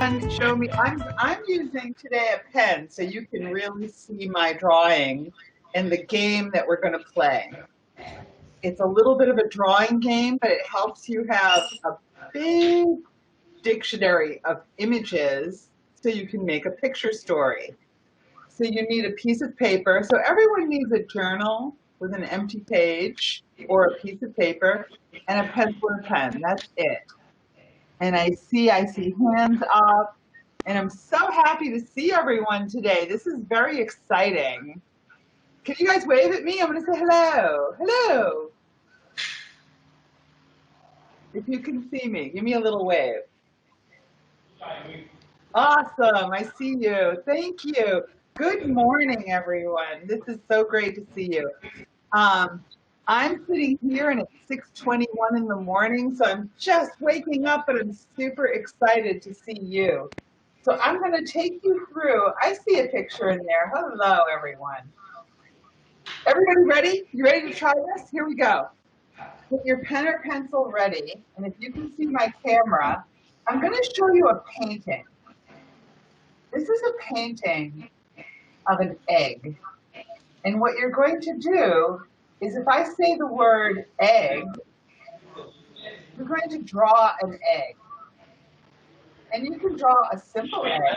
Show me. I'm using today a pen so you can really see my drawing and the game that we're going to play. It's a little bit of a drawing game, but it helps you have a big dictionary of images so you can make a picture story. So you need a piece of paper. So everyone needs a journal with an empty page or a piece of paper and a pencil and pen. That's it. And I see hands up. And I'm so happy to see everyone today. This is very exciting. Can you guys wave at me? I'm going to say hello. Hello. If you can see me, give me a little wave. Awesome. I see you. Thank you. Good morning, everyone. This is so great to see you. I'm sitting here and it's 6:21 in the morning, so I'm just waking up, but I'm super excited to see you. So I'm going to take you through. I see a picture in there. Hello, everyone. Everybody ready? You ready to try this? Here we go. Get your pen or pencil ready. And if you can see my camera, I'm going to show you a painting. This is a painting of an egg. And what you're going to do is if I say the word egg, you're going to draw an egg. And you can draw a simple egg,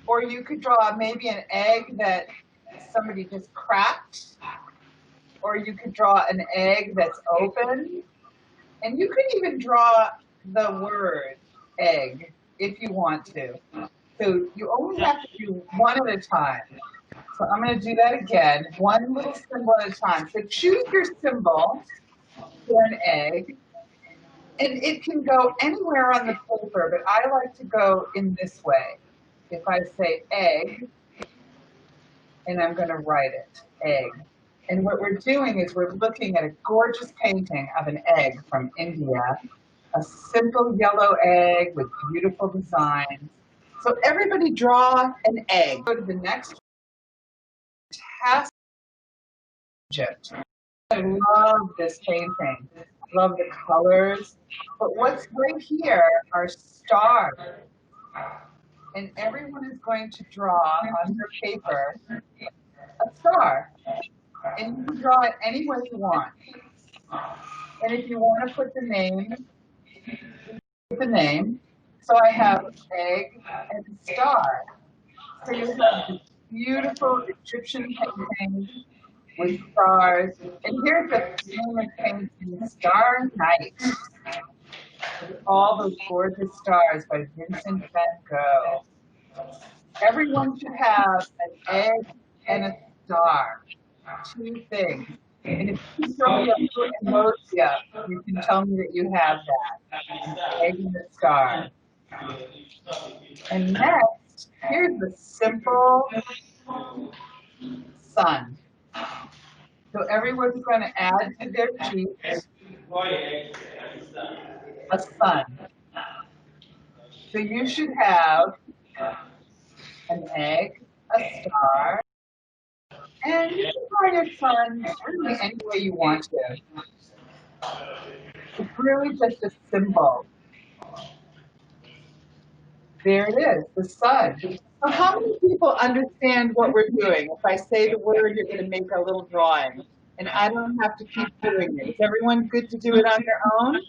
or you could draw maybe an egg that somebody just cracked, or you could draw an egg that's open, and you could even draw the word egg if you want to. So you only have to do one at a time. So I'm going to do that again, one little symbol at a time. So choose your symbol for an egg. And it can go anywhere on the paper, but I like to go in this way. If I say egg, and I'm going to write it, egg. And what we're doing is we're looking at a gorgeous painting of an egg from India, a simple yellow egg with beautiful designs. So everybody draw an egg. Go to the next. Fantastic. Egypt. I love this painting. I love the colors. But what's right here are stars. And everyone is going to draw on their paper a star. And you can draw it any way you want. And if you want to put the name, put the name. So I have egg and star. So you have this beautiful Egyptian painting with stars. And here's the famous painting, Star Night. With all those gorgeous stars by Vincent van Gogh. Everyone should have an egg and a star. Two things. And if you throw me a emoji up, you can tell me that you have that. An egg and a star. And next, here's the simple sun. So everyone's going to add to their cheeks a sun. So you should have an egg, a star, and you can draw your sun really any way you want to. It's really just a symbol. There it is, the sun. So how many people understand what we're doing? If I say the word, you're going to make a little drawing. And I don't have to keep doing it. Is everyone good to do it on their own?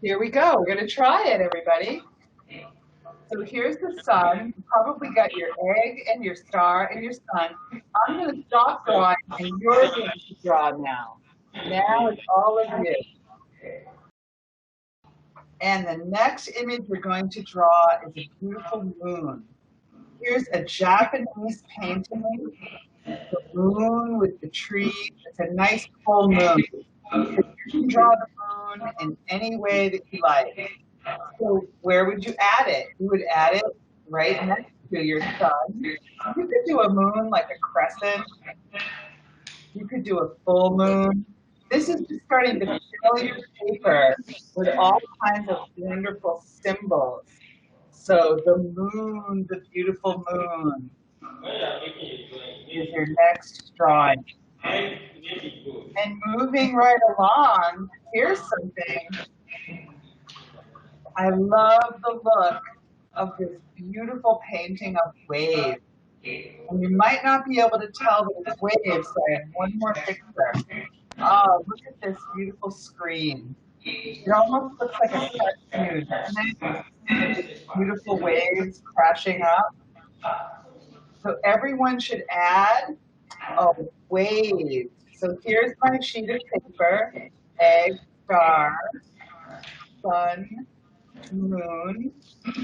Here we go. We're going to try it, everybody. So here's the sun. You probably got your egg and your star and your sun. I'm going to stop drawing, and you're going to draw now. Now it's all of you. And the next image we're going to draw is a beautiful moon. Here's a Japanese painting, the moon with the trees. It's a nice full moon. You can draw the moon in any way that you like. So where would you add it? You would add it right next to your sun. You could do a moon like a crescent. You could do a full moon. This is just starting to fill your paper with all kinds of wonderful symbols. So the moon, the beautiful moon, is your next drawing. And moving right along, here's something. I love the look of this beautiful painting of waves. And you might not be able to tell that it's waves, so I have one more picture. Oh, look at this beautiful screen. It almost looks like a cartoon, doesn't it? Beautiful waves crashing up. So everyone should add a wave. So here's my sheet of paper, egg, star, sun, moon.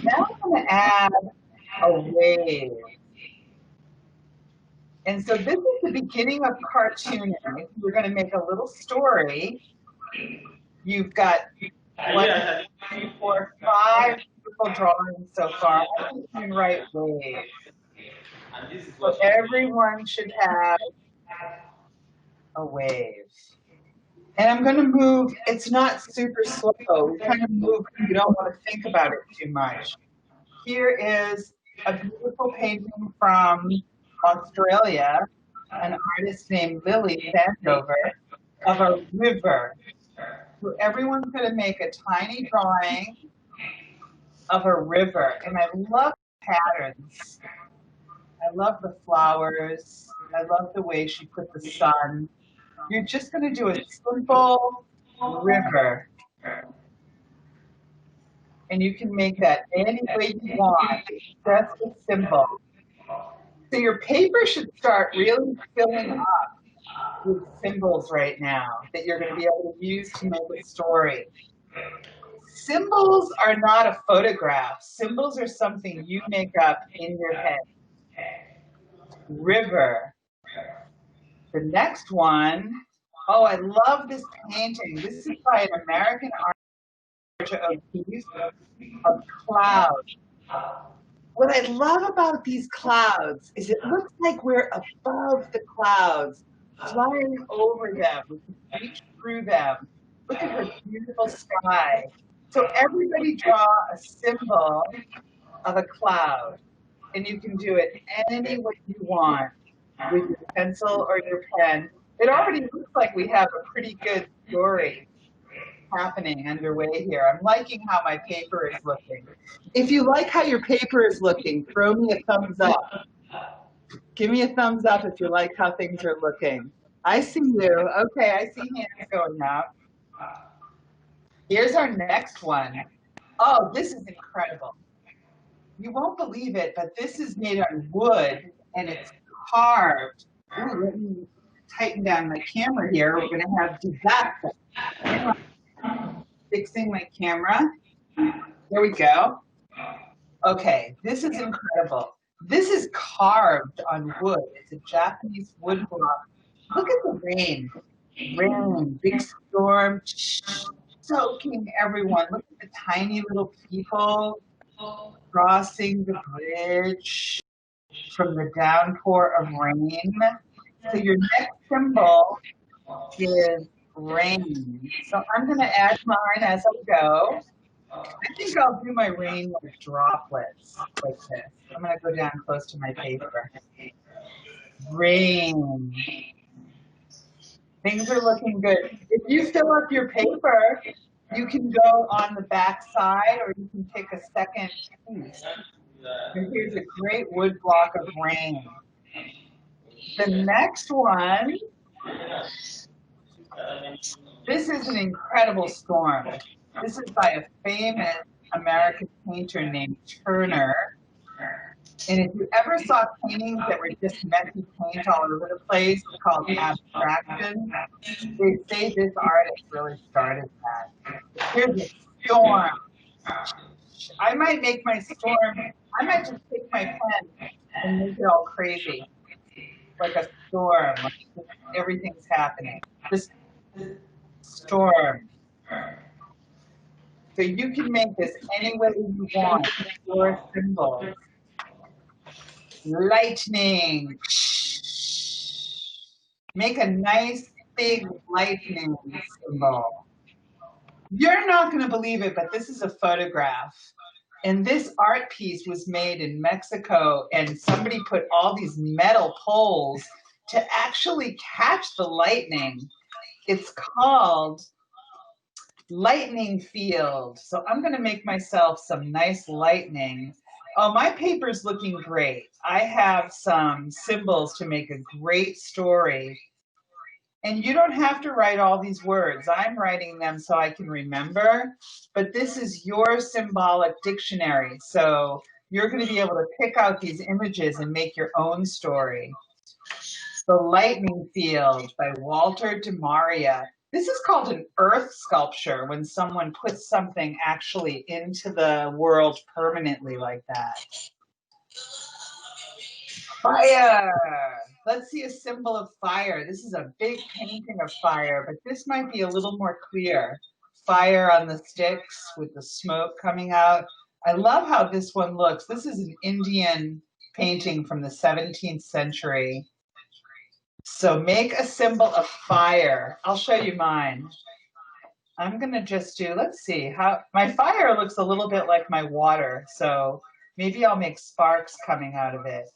Now I'm going to add a wave. And so this is the beginning of cartooning. We're going to make a little story. You've got 1, 2, 3, 4, 5 beautiful drawings so far. You can write waves. So everyone should have a wave. And I'm going to move, it's not super slow. We kind of move, you don't want to think about it too much. Here is a beautiful painting from Australia, an artist named Lily Sandover, of a river. So everyone's going to make a tiny drawing of a river. And I love patterns. I love the flowers. I love the way she put the sun. You're just going to do a simple river. And you can make that any way you want. That's the symbol. So your paper should start really filling up with symbols right now that you're going to be able to use to make a story. Symbols are not a photograph. Symbols are something you make up in your head. River. The next one, oh, I love this painting. This is by an American artist of clouds. What I love about these clouds is it looks like we're above the clouds, flying over them. We can reach through them. Look at the beautiful sky. So everybody draw a symbol of a cloud, and you can do it any way you want with your pencil or your pen. It already looks like we have a pretty good story happening underway here. I'm liking how my paper is looking. If you like how your paper is looking, throw me a thumbs up. Give me a thumbs up if you like how things are looking. I see you. Okay, I see hands going up. Here's our next one. Oh, this is incredible. You won't believe it, but this is made on wood and it's carved. Ooh, let me tighten down my camera here. We're going to have disaster. Fixing my camera. There we go. Okay, this is incredible. This is carved on wood. It's a Japanese wood block. Look at the rain. Rain, big storm, soaking everyone. Look at the tiny little people crossing the bridge from the downpour of rain. So your next symbol is rain. So I'm going to add mine as I go. I think I'll do my rain with droplets like this. I'm going to go down close to my paper. Rain. Things are looking good. If you fill up your paper, you can go on the back side or you can take a second piece. And here's a great wood block of rain. The next one, this is an incredible storm. This is by a famous American painter named Turner. And if you ever saw paintings that were just messy paint all over the place, called abstraction, they say this artist really started that. Here's a storm. I might make my storm, I might just take my pen and make it all crazy. Like a storm, like everything's happening. This storm. So you can make this any way you want, your symbols. Lightning. Make a nice big lightning symbol. You're not going to believe it, but this is a photograph. And this art piece was made in Mexico, and somebody put all these metal poles to actually catch the lightning. It's called Lightning field. So I'm going to make myself some nice lightning. Oh, my paper's looking great. I have some symbols to make a great story. And you don't have to write all these words. I'm writing them so I can remember, but this is your symbolic dictionary. So you're going to be able to pick out these images and make your own story. The Lightning Field by Walter de Maria. This is called an earth sculpture, when someone puts something actually into the world permanently like that. Fire. Let's see a symbol of fire. This is a big painting of fire, but this might be a little more clear. Fire on the sticks with the smoke coming out. I love how this one looks. This is an Indian painting from the 17th century. So make a symbol of fire. I'll show you mine. I'm gonna just do, let's see, how my fire looks a little bit like my water. So maybe I'll make sparks coming out of it.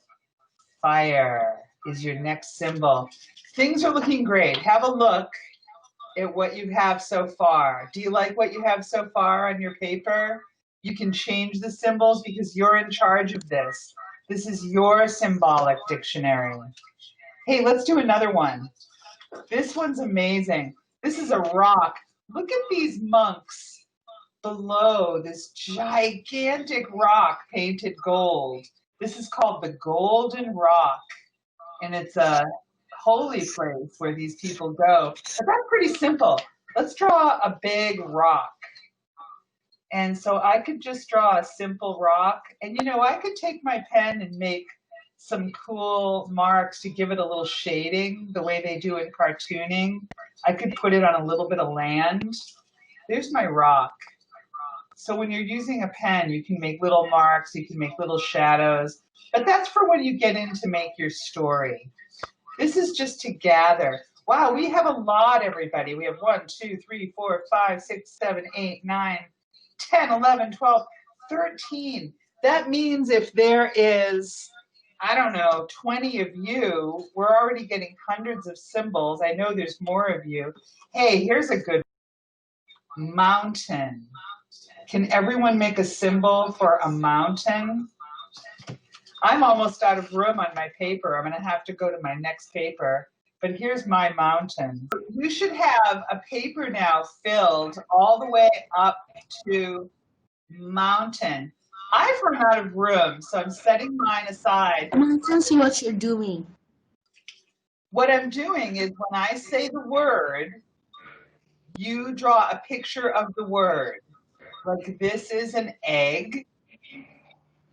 Fire is your next symbol. Things are looking great. Have a look at what you have so far. Do you like what you have so far on your paper? You can change the symbols because you're in charge of this. This is your symbolic dictionary. Hey, let's do another one. This one's amazing. This is a rock. Look at these monks below this gigantic rock painted gold. This is called the Golden Rock, and it's a holy place where these people go. But that's pretty simple. Let's draw a big rock. And so I could just draw a simple rock. And you know, I could take my pen and make some cool marks to give it a little shading, the way they do in cartooning. I could put it on a little bit of land. There's my rock. So when you're using a pen, you can make little marks, you can make little shadows, but that's for when you get in to make your story. This is just to gather. Wow, we have a lot, everybody. We have 1, 2, 3, 4, 5, 6, 7, 8, 9, 10, 11, 12, 13. That means if there is, I don't know, 20 of you, we're already getting hundreds of symbols. I know there's more of you. Hey, here's a good one. Mountain. Can everyone make a symbol for a mountain? I'm almost out of room on my paper. I'm going to have to go to my next paper. But here's my mountain. You should have a paper now filled all the way up to mountain. I've run out of room, so I'm setting mine aside. I don't see what you're doing. What I'm doing is when I say the word, you draw a picture of the word. Like this is an egg.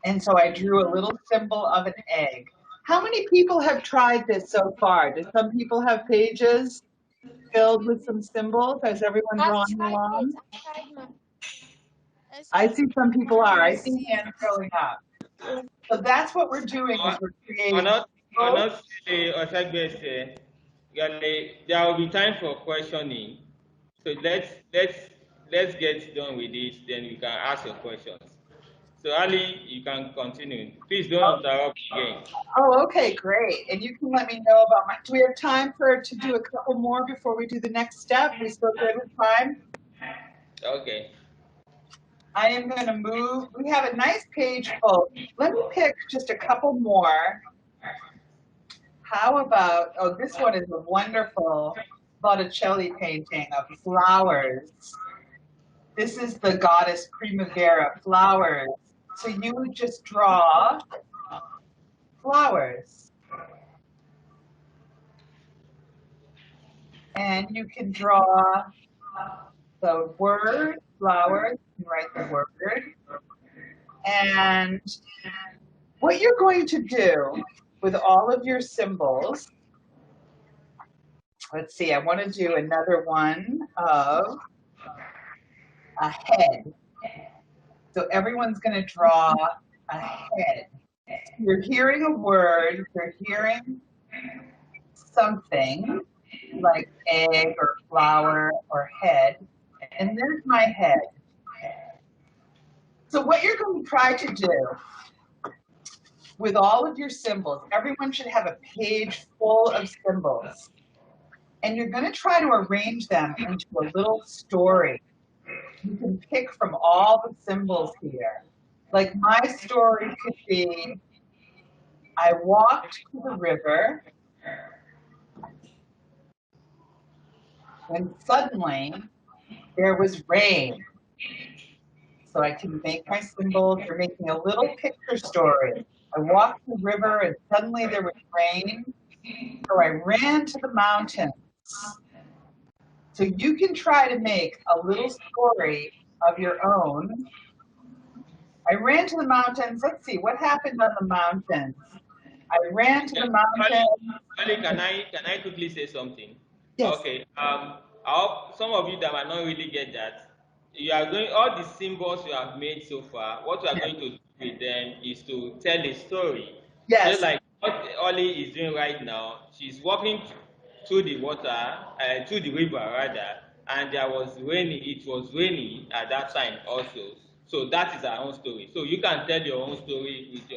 And so I drew a little symbol of an egg. How many people have tried this so far? Do some people have pages filled with some symbols? Has everyone drawn along? I see some people are. I see hands going up. So that's what we're doing is we're creating. There will be time for questioning. So let's get done with this, then you can ask your questions. So Ali, you can continue. Please don't interrupt again. Oh, okay, great. And you can let me know about my, do we have time to do a couple more before we do the next step? We still good with time? Okay. I am going to move. We have a nice page full. Let me pick just a couple more. How about, oh, this one is a wonderful Botticelli painting of flowers. This is the goddess Primavera, flowers. So you would just draw flowers. And you can draw the word flowers, you can write the word. And what you're going to do with all of your symbols, let's see, I want to do another one of a head. So everyone's going to draw a head. You're hearing a word, you're hearing something like egg or flower or head, and there's my head. So what you're going to try to do with all of your symbols, everyone should have a page full of symbols, and you're going to try to arrange them into a little story. You can pick from all the symbols here. Like my story could be, I walked to the river when suddenly there was rain. So I can make my symbols. You're making a little picture story. I walked the river and suddenly there was rain. So I ran to the mountains. So you can try to make a little story of your own. I ran to the mountains. Let's see, what happened on the mountains? I ran to the mountains. Ali, can I quickly say something? Yes. Okay. I hope some of you that might not really get that. You are going, all the symbols you have made so far, what you are going to do with them is to tell a story. Yes. Just like what Ollie is doing right now, she's walking through the water, through the river rather, and there was raining. It was raining at that time also. So that is her own story. So you can tell your own story with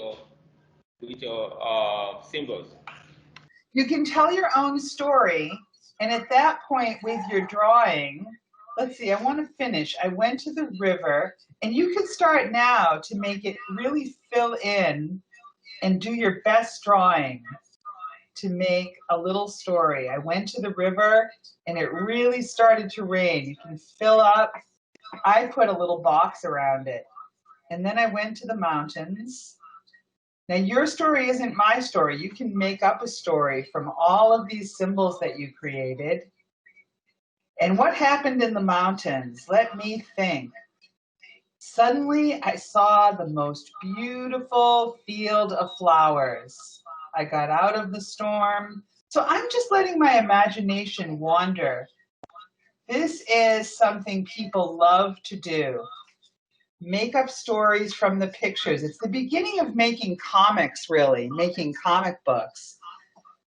your symbols. You can tell your own story, and at that point with your drawing, let's see, I want to finish. I went to the river, and you can start now to make it really fill in and do your best drawing to make a little story. I went to the river, and it really started to rain. You can fill up. I put a little box around it. And then I went to the mountains. Now, your story isn't my story. You can make up a story from all of these symbols that you created. And what happened in the mountains? Let me think. Suddenly, I saw the most beautiful field of flowers. I got out of the storm. So I'm just letting my imagination wander. This is something people love to do. Make up stories from the pictures. It's the beginning of making comics, really, making comic books.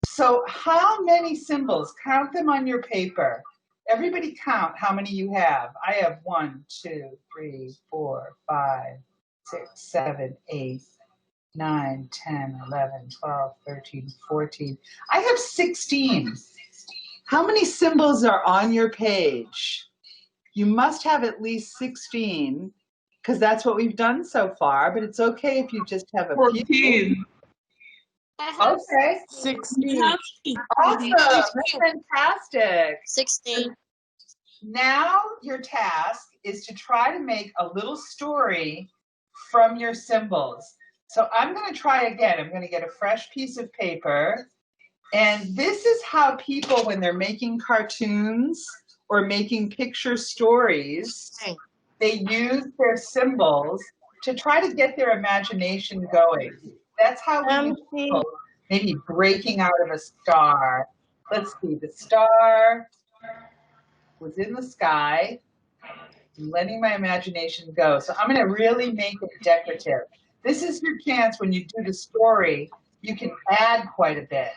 So how many symbols? Count them on your paper. Everybody count how many you have. I have 1, 2, 3, 4, 5, 6, 7, 8, 9, 10, 11, 12, 13, 14. I have 16. How many symbols are on your page? You must have at least 16, because that's what we've done so far, but it's okay if you just have a 14. few. Okay. 16. Awesome. That's fantastic. 16. Now your task is to try to make a little story from your symbols. So I'm going to try again. I'm going to get a fresh piece of paper. And this is how people, when they're making cartoons or making picture stories, they use their symbols to try to get their imagination going. That's how we use symbols. Maybe breaking out of a star. Let's see, the star was in the sky. I'm letting my imagination go. So I'm going to really make it decorative. This is your chance when you do the story, you can add quite a bit.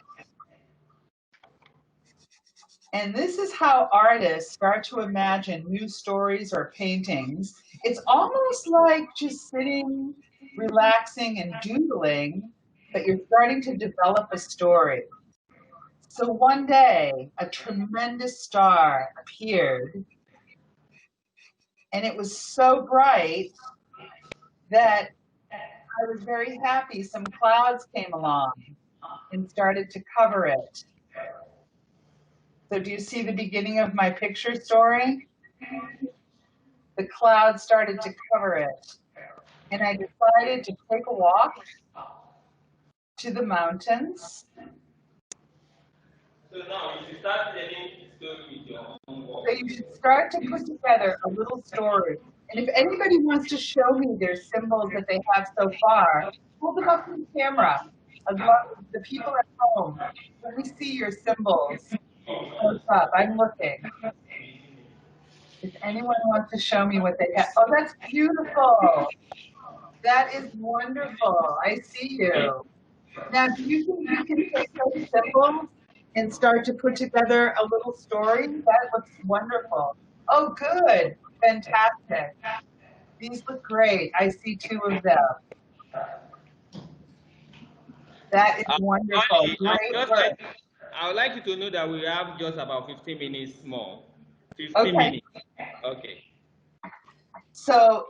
And this is how artists start to imagine new stories or paintings. It's almost like just sitting, relaxing, and doodling, but you're starting to develop a story. So one day, a tremendous star appeared, and it was so bright that I was very happy. Some clouds came along and started to cover it. So do you see the beginning of my picture story? The clouds started to cover it. And I decided to take a walk to the mountains. So now you should start telling the story with your own words. So you should start to put together a little story. And if anybody wants to show me their symbols that they have so far, hold them up to the camera. As long as the people at home, let me see your symbols. Close up, I'm looking. If anyone wants to show me what they have. Oh, that's beautiful. That is wonderful. I see you. Now, do you think you can take those symbols and start to put together a little story? That looks wonderful. Oh, good. Fantastic. These look great. I see 2 of them. That is wonderful. Great work. I would like you to know that we have just about 15 minutes more. 15 Okay. minutes. Okay. So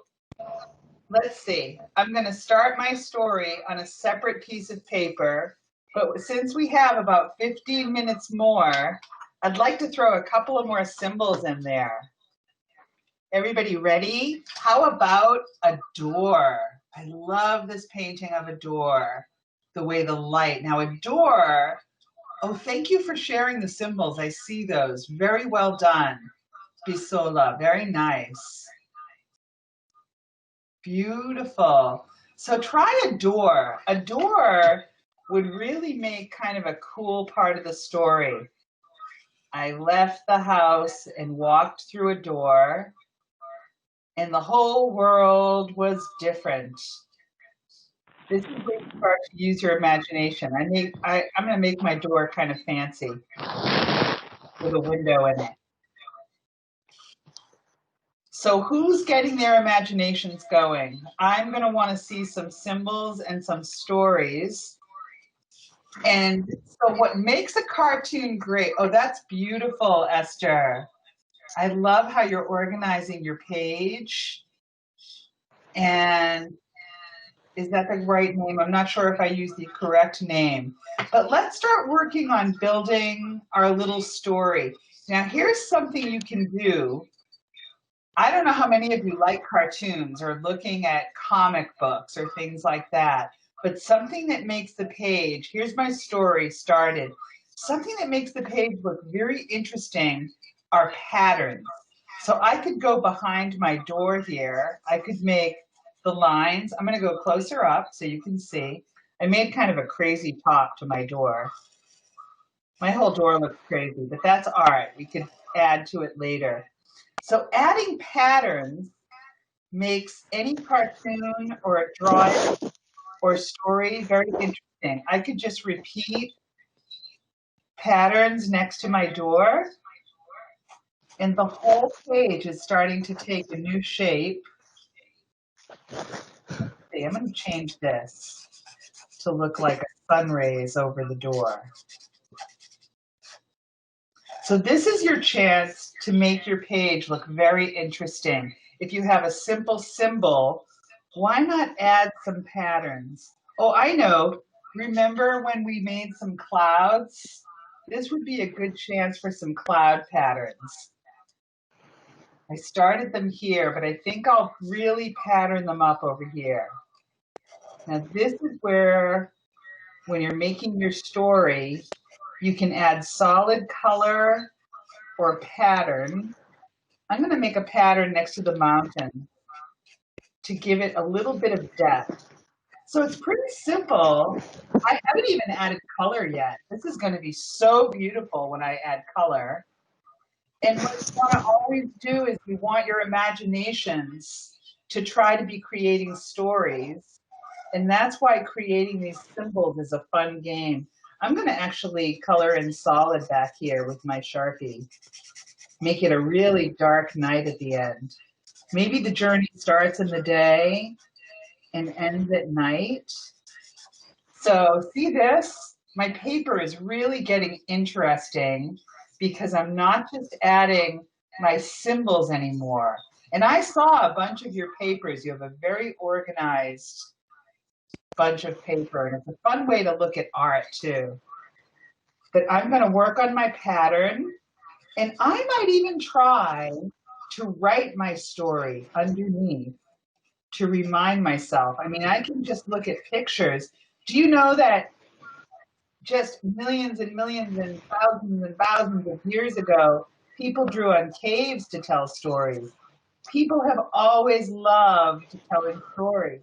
let's see. I'm going to start my story on a separate piece of paper, but since we have about 15 minutes more, I'd like to throw a couple of more symbols in there. Everybody ready? How about a door? I love this painting of a door, the way the light. Now a door, oh, thank you for sharing the symbols. I see those. Very well done, Bisola. Very nice. Beautiful. So try a door. A door would really make kind of a cool part of the story. I left the house and walked through a door, and the whole world was different. This is where you start to use your imagination. I'm going to make my door kind of fancy with a window in it. So who's getting their imaginations going? I'm going to want to see some symbols and some stories. And so what makes a cartoon great? Oh, that's beautiful, Esther. I love how you're organizing your page. And is that the right name? I'm not sure if I used the correct name. But let's start working on building our little story. Now, here's something you can do. I don't know how many of you like cartoons or looking at comic books or things like that, but something that makes the page, here's my story started, something that makes the page look very interesting are patterns. So I could go behind my door here. I could make the lines. I'm going to go closer up so you can see. I made kind of a crazy top to my door. My whole door looks crazy, but that's art. We could add to it later. So adding patterns makes any cartoon or a drawing or story very interesting. I could just repeat patterns next to my door, and the whole page is starting to take a new shape. Let's see, I'm going to change this to look like a sun rays over the door. So this is your chance to make your page look very interesting. If you have a simple symbol, why not add some patterns? Oh, I know. Remember when we made some clouds? This would be a good chance for some cloud patterns. I started them here, but I think I'll really pattern them up over here. Now this is where, when you're making your story, you can add solid color or pattern. I'm going to make a pattern next to the mountain to give it a little bit of depth. So it's pretty simple. I haven't even added color yet. This is going to be so beautiful when I add color. And what we want to always do is we want your imaginations to try to be creating stories. And that's why creating these symbols is a fun game. I'm going to actually color in solid back here with my Sharpie. Make it a really dark night at the end. Maybe the journey starts in the day and ends at night. So see this? My paper is really getting interesting because I'm not just adding my symbols anymore. And I saw a bunch of your papers. You have a very organized bunch of paper, and it's a fun way to look at art too. But I'm going to work on my pattern, and I might even try to write my story underneath to remind myself. I mean, I can just look at pictures. Do you know that just millions and millions and thousands of years ago, people drew on caves to tell stories? People have always loved telling stories.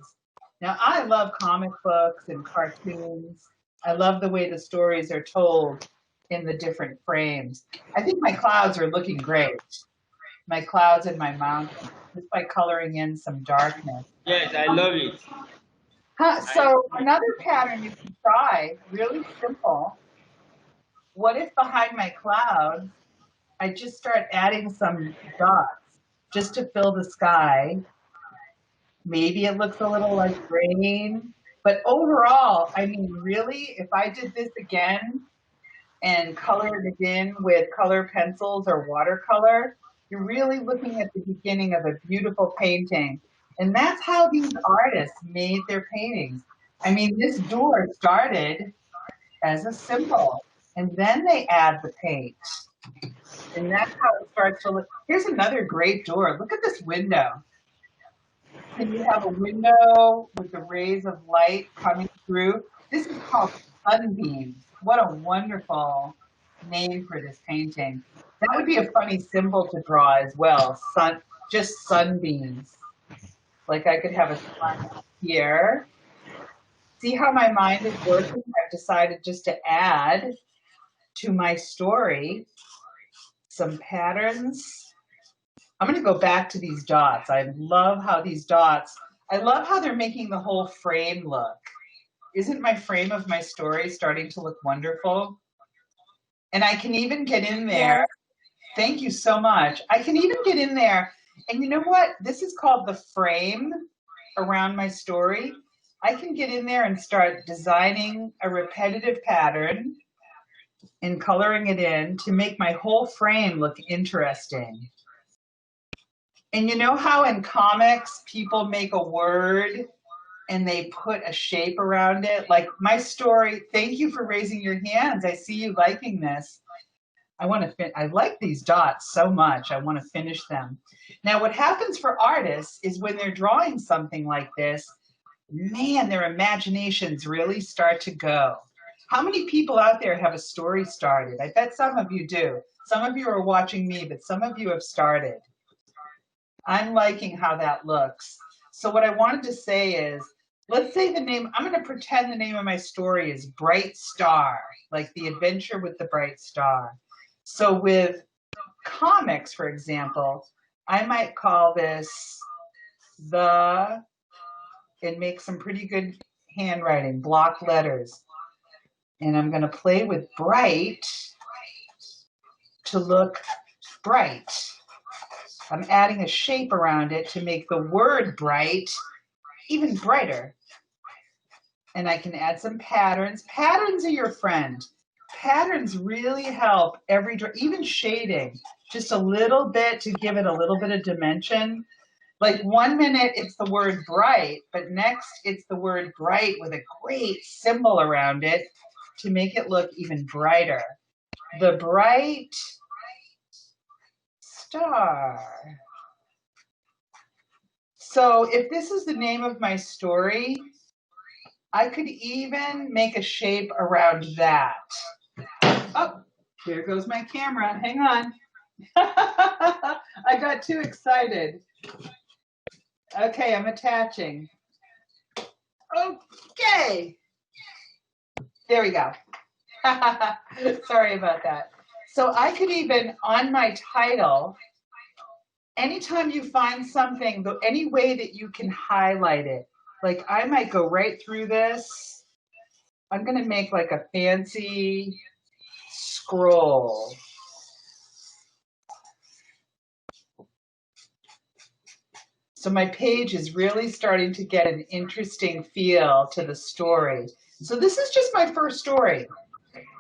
Now, I love comic books and cartoons. I love the way the stories are told in the different frames. I think my clouds are looking great. My clouds and my mountains, just by coloring in some darkness. Yes, I love it. So another pattern you can try, really simple. What if behind my clouds, I just start adding some dots just to fill the sky? Maybe it looks a little like rain, but overall, I mean, really, if I did this again and colored it in with color pencils or watercolor, You're really looking at the beginning of a beautiful painting. And that's how these artists made their paintings. I mean, this door started as a symbol, and then they add the paint. And that's how it starts to look. Here's another great door. Look at this window. Can you have a window with the rays of light coming through? This is called sunbeams. What a wonderful name for this painting. That would be a funny symbol to draw as well. Just sunbeams. Like I could have a sun here. See how my mind is working? I've decided just to add to my story some patterns. I'm going to go back to these dots. I love how these dots, I love how they're making the whole frame look. Isn't my frame of my story starting to look wonderful? And I can even get in there. Thank you so much. I can even get in there. And you know what? This is called the frame around my story. I can get in there and start designing a repetitive pattern and coloring it in to make my whole frame look interesting. And you know how in comics people make a word and they put a shape around it? Like my story, thank you for raising your hands. I see you liking this. I like these dots so much. I want to finish them. Now what happens for artists is when they're drawing something like this, man, their imaginations really start to go. How many people out there have a story started? I bet some of you do. Some of you are watching me, but some of you have started. I'm liking how that looks. So what I wanted to say is, let's say the name, I'm going to pretend the name of my story is Bright Star, like the adventure with the bright star. So with comics, for example, I might call this and make some pretty good handwriting, block letters. And I'm going to play with bright to look bright. I'm adding a shape around it to make the word bright even brighter. And I can add some patterns. Patterns are your friend. Patterns really help even shading, just a little bit to give it a little bit of dimension. Like 1 minute it's the word bright, but next it's the word bright with a great symbol around it to make it look even brighter. The bright star. So if this is the name of my story, I could even make a shape around that. Oh, here goes my camera. Hang on. I got too excited. Okay, I'm attaching. Okay. There we go. Sorry about that. So I could even, on my title, anytime you find something, any way that you can highlight it, like I might go right through this. I'm going to make like a fancy scroll. So my page is really starting to get an interesting feel to the story. So this is just my first story.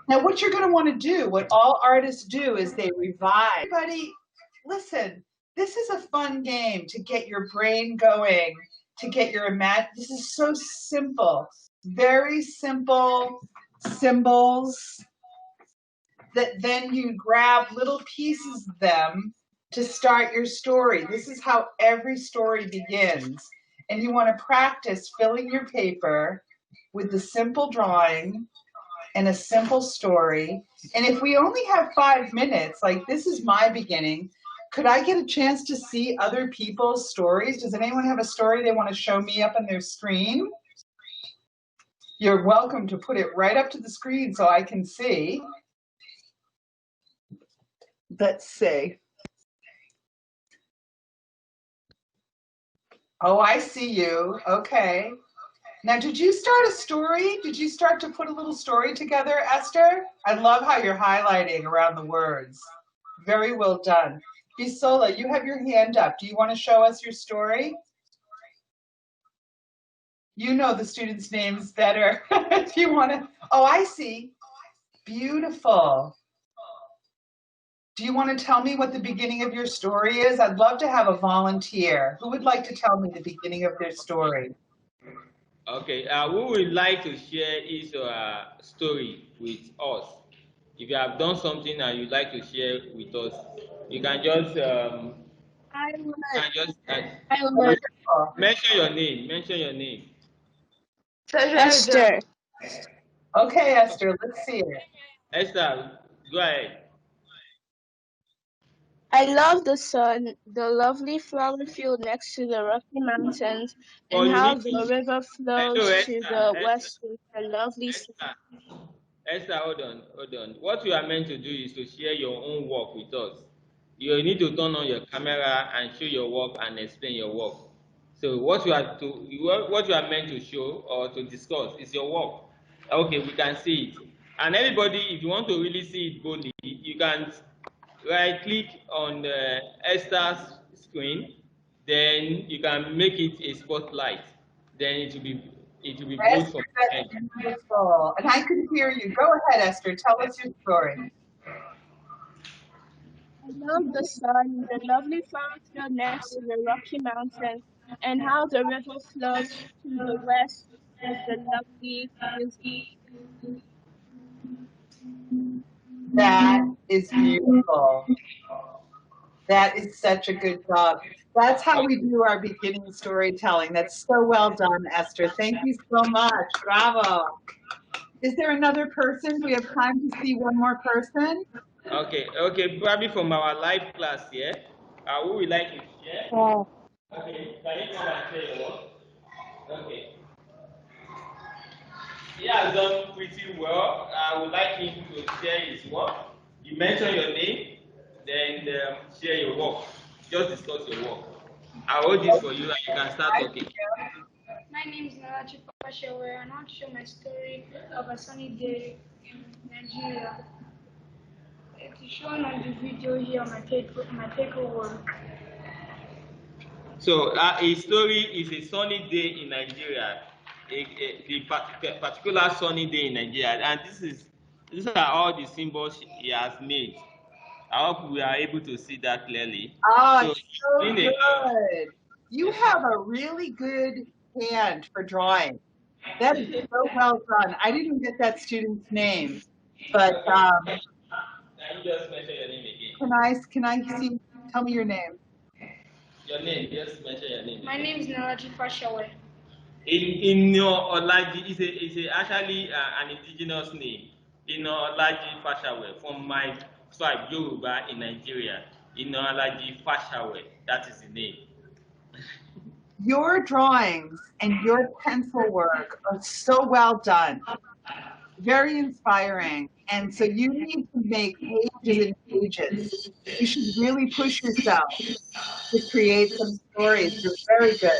Now what you're going to want to do, what all artists do, is they revise. Everybody, listen, this is a fun game to get your brain going, to get your this is so simple. Very simple symbols that then you grab little pieces of them to start your story. This is how every story begins. And you want to practice filling your paper with the simple drawing and a simple story. And if we only have 5 minutes, like this is my beginning, could I get a chance to see other people's stories? Does anyone have a story they want to show me up on their screen? You're welcome to put it right up to the screen so I can see. Let's see. Oh, I see you. Okay. Now, did you start a story? Did you start to put a little story together, Esther? I love how you're highlighting around the words. Very well done. Bisola, you have your hand up. Do you want to show us your story? You know the students' names better. If you want to. Oh, I see. Beautiful. Do you want to tell me what the beginning of your story is? I'd love to have a volunteer. Who would like to tell me the beginning of their story? Okay, who would like to share his story with us? If you have done something and you'd like to share with us, you can just I you would. can just I would. mention your name. Mention your name. Esther. Okay, Esther, let's see it. Esther, go ahead. I love the sun, the lovely flower field next to the Rocky Mountains, Oh, and you how need the to. river Hello, flows to Esther. the west with a lovely sea. Esther. Esther, hold on, hold on. What you are meant to do is to share your own work with us. You need to turn on your camera and show your work and explain your work. So what you are meant to show or to discuss is your work. Okay, we can see it. And everybody, if you want to really see it boldly, you can right click on the Esther's screen, then you can make it a spotlight. Then it will be bold Esther, from the that's end. beautiful. And I can hear you. Go ahead, Esther. Tell us your story. I love the sun, the lovely flower field next to the Rocky Mountains, and how the river flows to the west with the lovely sea. That is beautiful. That is such a good job. That's how we do our beginning storytelling. That's so well done, Esther. Thank you so much. Bravo. Is there another person? Do we have time to see one more person? Okay, probably from our live class here. Who would like to share? Wow. Okay, can you come and share your work? Okay. He has done pretty well. I would like him to share his work. You mention your name, then share your work. Just discuss your work. I'll hold this for you and you can start talking. My name is Nalachi Pashawe, and I'll share my story of a sunny day in Nigeria. It is shown on the video here on my paperwork. So a story is a sunny day in Nigeria, the particular sunny day in Nigeria, and these are all the symbols he has made. I hope we are able to see that clearly. Oh, So it's so in a good. You have a really good hand for drawing. That is so well done. I didn't get that student's name, but can you just mention your name again? can I see? Tell me your name. Your name, just mention your name. My name is Nalachi Pashawe. In your Olaji is actually an indigenous name. Ino Olaji Fashawe from my tribe Yoruba in Nigeria. Ino Olaji Fashawe, that is the name. Your drawings and your pencil work are so well done. Very inspiring. And so you need to make pages and pages. You should really push yourself to create some stories. You're very good.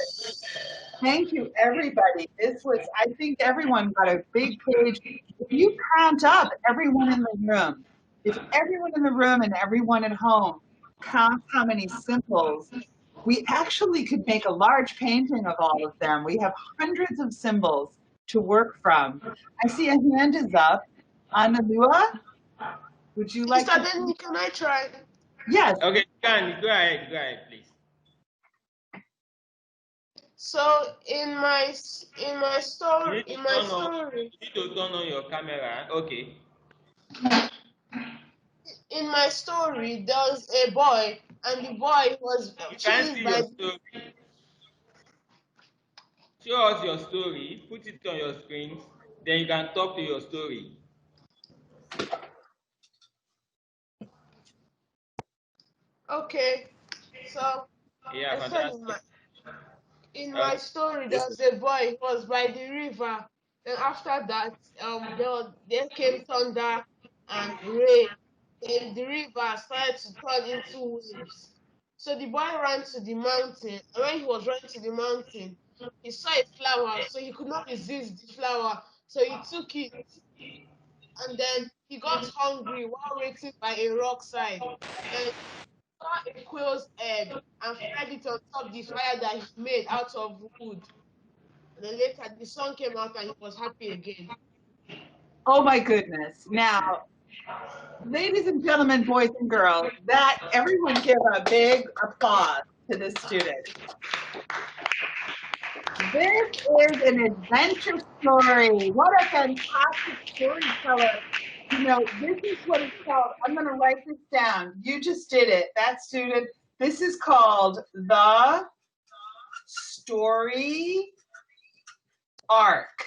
Thank you, everybody. I think everyone got a big page. If you count up everyone in the room, if everyone in the room and everyone at home counts how many symbols, we actually could make a large painting of all of them. We have hundreds of symbols to work from. I see a hand is up. Analua, would you like to? Can I try? Yes. Okay, go ahead, please. So in my story, You need to turn on your camera. Okay. In my story, there was a boy, and the boy was You can't chased see by. your story. Show us your story, put it on your screen, then you can talk to your story. Okay, so Yeah, I said fantastic. in my story, there was a boy who was by the river. Then after that, there came thunder and rain. Then the river started to turn into waves. So the boy ran to the mountain. And when he was running to the mountain, he saw a flower, so he could not resist the flower. So he took it, and then he got hungry while waiting by a rockside. Then saw a quail's egg and fried it on top the fire that he made out of wood. And then later the sun came out and he was happy again. Oh my goodness. Now, Ladies and gentlemen, boys and girls, that everyone give a big applause to this student. This is an adventure story. What a fantastic storyteller. You know, this is what it's called. I'm going to write this down. You just did it. That student. This is called the story arc.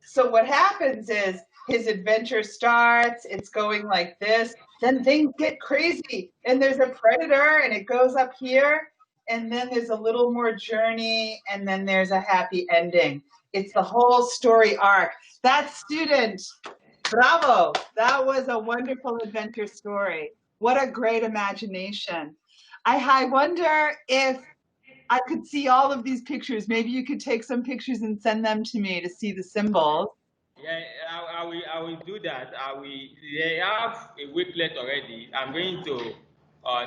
So what happens is his adventure starts, it's going like this, then things get crazy, and there's a predator, and it goes up here, and then there's a little more journey, and then there's a happy ending. It's the whole story arc. That student, bravo, that was a wonderful adventure story. What a great imagination. I wonder if I could see all of these pictures. Maybe you could take some pictures and send them to me to see the symbols. Yeah, I will do that. They have a wakelet already. I'm going to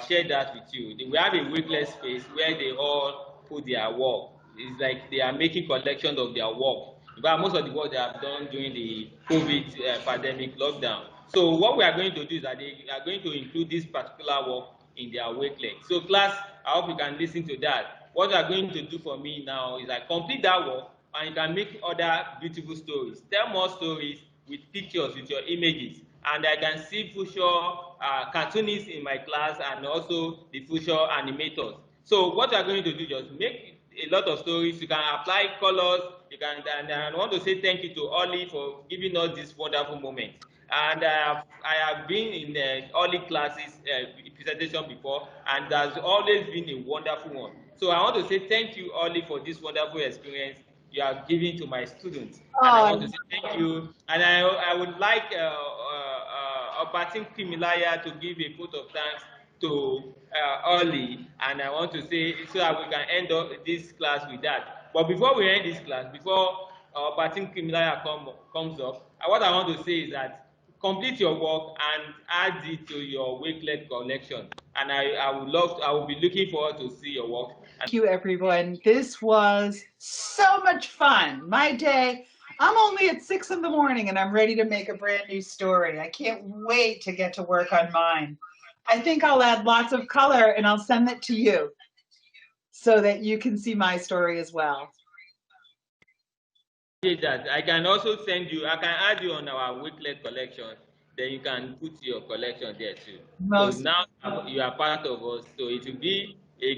share that with you. We have a wakelet space where they all put their work. It's like they are making collection of their work. But most of the work they have done during the COVID pandemic lockdown. So what we are going to do is that they are going to include this particular work in their wakelet. So class, I hope you can listen to that. What you are going to do for me now is I complete that work, and you can make other beautiful stories. Tell more stories with pictures, with your images. And I can see future cartoonists in my class and also the future animators. So what you are going to do, just make a lot of stories. You can apply colors. You can, and I want to say thank you to Ollie for giving us this wonderful moment. And I have been in Ollie classes presentation before, and that's always been a wonderful one. So I want to say thank you, Ollie, for this wonderful experience you are giving to my students. And I want to say thank you. And I would like Obatin Kimilaya to give a vote of thanks to Ollie. And I want to say, so that we can end up this class with that. But before we end this class, before Obatin Kimilaya comes up, what I want to say is that complete your work and add it to your wakelet collection. And I will be looking forward to see your work. Thank you, everyone. This was so much fun. My day, I'm only at 6 in the morning and I'm ready to make a brand new story. I can't wait to get to work on mine. I think I'll add lots of color and I'll send it to you so that you can see my story as well. That I can also send you, I can add you on our wakelet collection, then you can put your collection there too. So now you are part of us, so it will be a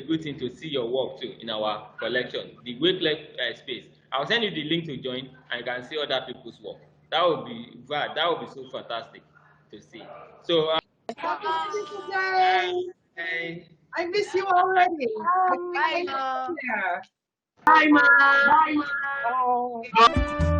good thing to see your work too in our collection, the wakelet space. I'll send you the link to join, and you can see other people's work. That would be so fantastic to see. So I miss you already. Bye, Ma. Bye, Ma. Bye.